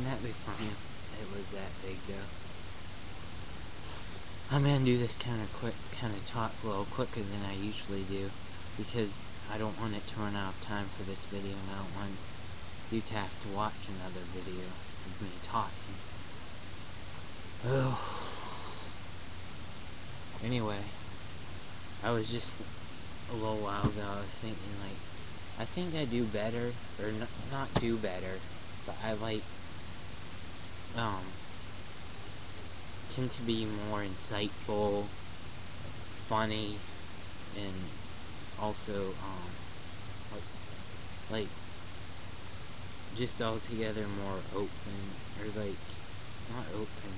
wouldn't that be funny if it was that big though? I'm gonna do this kind of quick, kind of talk a little quicker than I usually do, because I don't want it to run out of time for this video, and I don't want you to have to watch another video of me talking. Oh. Anyway, I was just a little while ago, I was thinking, like, I think I do better, or not do better, but I tend to be more insightful, funny, and also, just altogether more open, or not open,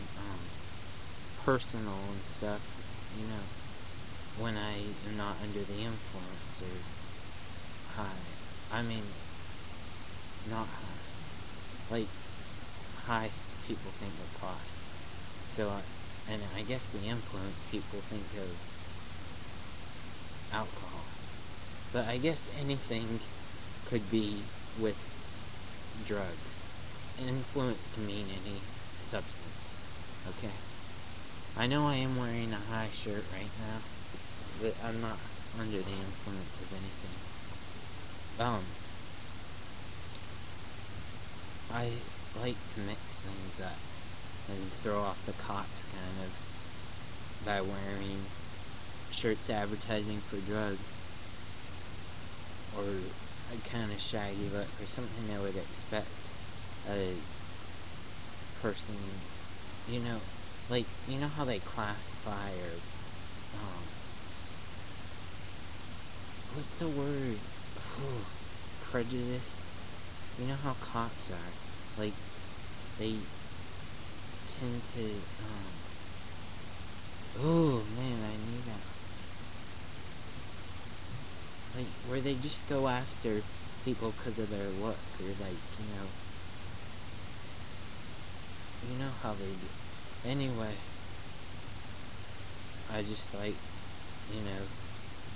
personal and stuff, you know, when I am not under the influence, or high. I mean, not high. Like, high people think of pot. So, and I guess the influence people think of alcohol. But I guess anything could be with drugs. Influence can mean any substance. Okay? I know I am wearing a high shirt right now, but I'm not under the influence of anything. I like to mix things up and throw off the cops, kind of, by wearing shirts advertising for drugs, or a kind of shaggy look, or something I would expect a person, you know, like, you know how they classify, or, what's the word? Prejudice? You know how cops are, like, they tend to, oh man, I knew that. Like, where they just go after people because of their look, or like, you know how they do. Anyway, I just like,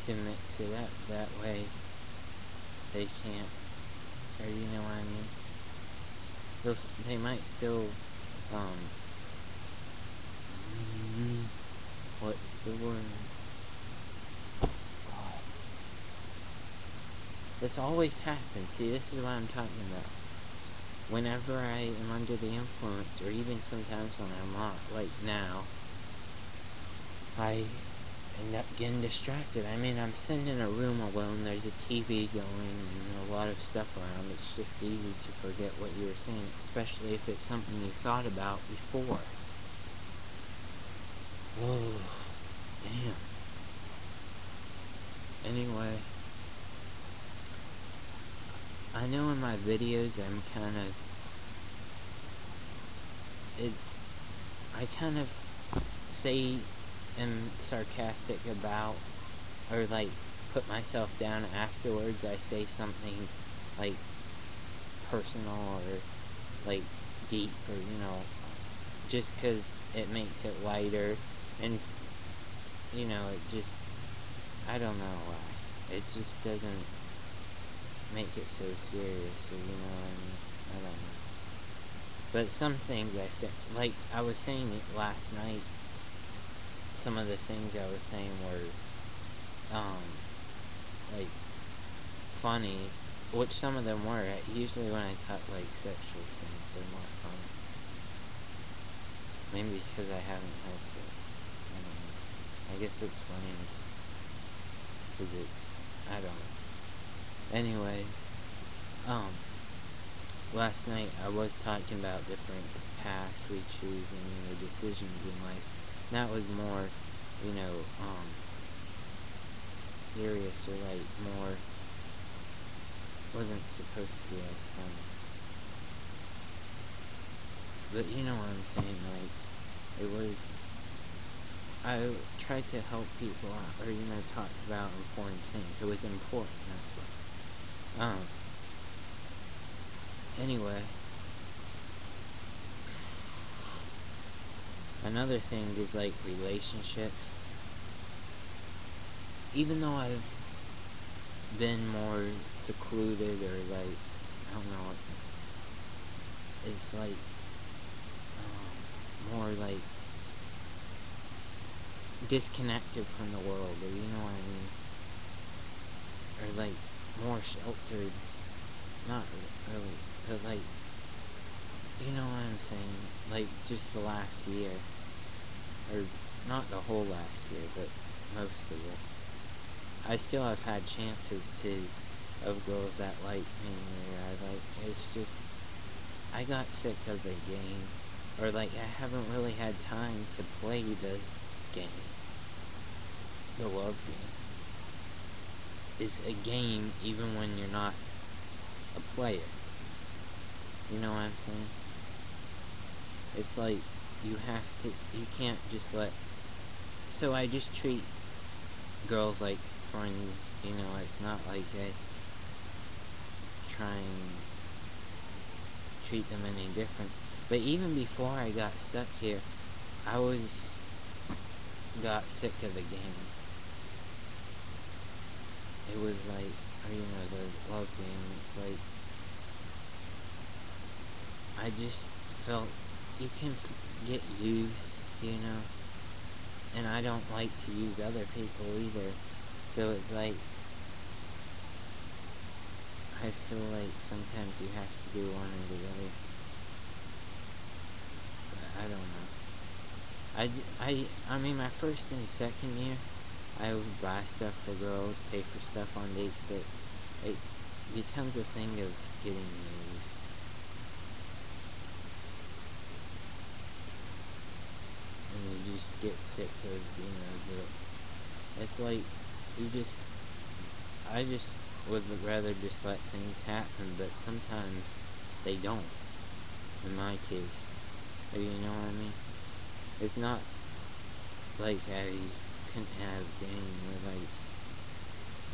to mix it up, that way they can't, or you know what I mean? They might still, what's the word? God. This always happens. See, this is what I'm talking about. Whenever I am under the influence, or even sometimes when I'm not, like now, I end up getting distracted. I mean, I'm sitting in a room alone, there's a TV going, and a lot of stuff around. It's just easy to forget what you were saying, especially if it's something you thought about before. Oh, damn. Anyway, I know in my videos I'm kind of, I kind of say, am sarcastic about, or like, put myself down afterwards. I say something, like, personal, or, like, deep, or, just because it makes it lighter, and, it just, I don't know why, it just doesn't make it so serious, or, you know what I mean, I don't know. But some things I said, like, I was saying it last night, some of the things I was saying were, like, funny, which some of them were. Usually when I talk, like, sexual things, they're more funny. Maybe because I haven't had sex. I don't know. I guess it's funny because it's, I don't know. Anyways, last night I was talking about different paths we choose and decisions in life. And that was more, serious, or like more, wasn't supposed to be as funny. But you know what I'm saying, like, it was, I tried to help people out, or, talk about important things. It was important, that's what. Anyway, another thing is, like, relationships. Even though I've been more secluded, or, like, I don't know, it's like, more, like, disconnected from the world, or you know what I mean? Or, like, more sheltered. Not really, but, like, you know what I'm saying? Like, just the last year. Or, not the whole last year, but most of it. I still have had chances, too, of girls that like me, or I like, it's just, I got sick of the game. Or, like, I haven't really had time to play the game. The love game. It's a game even when you're not a player. You know what I'm saying? It's like, you can't just let, so I just treat girls like friends, you know, it's not like I try and treat them any different. But even before I got stuck here, I got sick of the game. It was like, you know, the love game, it's like, I just felt, you can get used, you know, and I don't like to use other people either, so it's like, I feel like sometimes you have to do one or the other, but I don't know. I mean, my first and second year, I would buy stuff for girls, pay for stuff on dates, but it becomes a thing of getting used. And you just get sick of, you know, it's like, I just would rather just let things happen, but sometimes they don't, in my case. Or, you know what I mean? It's not like I couldn't have game, or like,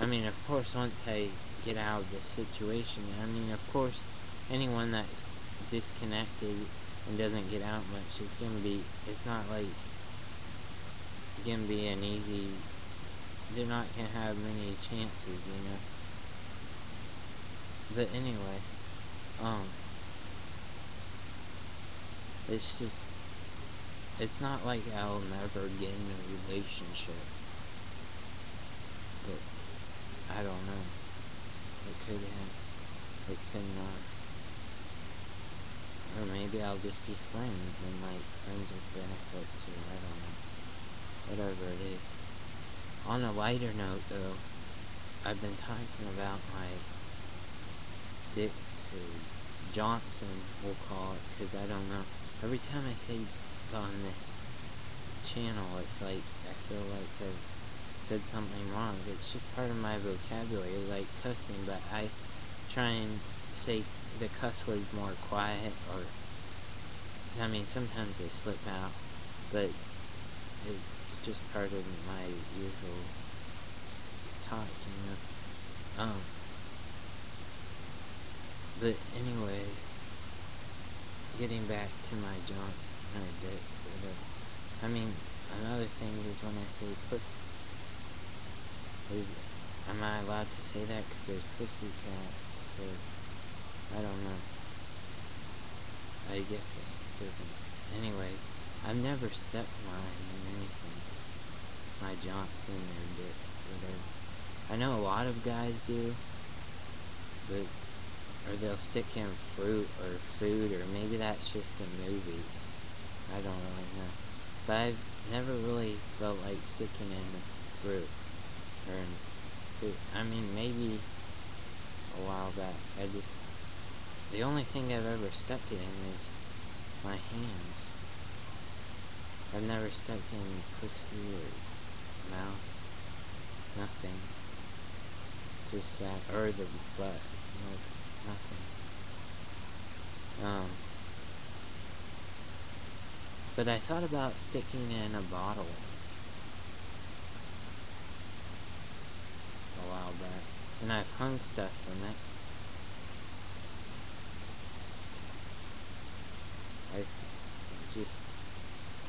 I mean, of course, once I get out of this situation, I mean, of course, anyone that's disconnected and doesn't get out much is gonna be, it's not like gonna be an easy, they're not gonna have many chances, you know. But anyway, it's just, it's not like I'll never get in a relationship, but I don't know. It could have, it could not. Or maybe I'll just be friends, and like, friends with benefits, or I don't know. Whatever it is. On a lighter note, though, I've been talking about my dick, or Johnson, we'll call it, because I don't know. Every time I say on this channel, it's like, I feel like I've said something wrong. It's just part of my vocabulary, like cussing, but I try and say the cuss words more quiet, or, I mean, sometimes they slip out, but it's just part of my usual talk, you know. But anyways, getting back to my Johnson, or dick, whatever. I mean, another thing is when I say pussy. Am I allowed to say that? Because there's pussy cats, or, I don't know. I guess it doesn't. Anyways, I've never stepped mine in anything. My Johnson, or dick, whatever. I know a lot of guys do, but, or they'll stick in fruit, or food, or maybe that's just in movies. I don't really know. But I've never really felt like sticking in fruit, or in food. I mean, maybe a while back. The only thing I've ever stuck it in is my hands. I've never stuck in pussy, or mouth. Nothing. Just that, or the butt. Nope, nothing. But I thought about sticking in a bottle once, a while back, and I've hung stuff in it.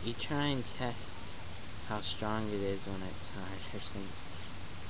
You try and test how strong it is when it's hard or something.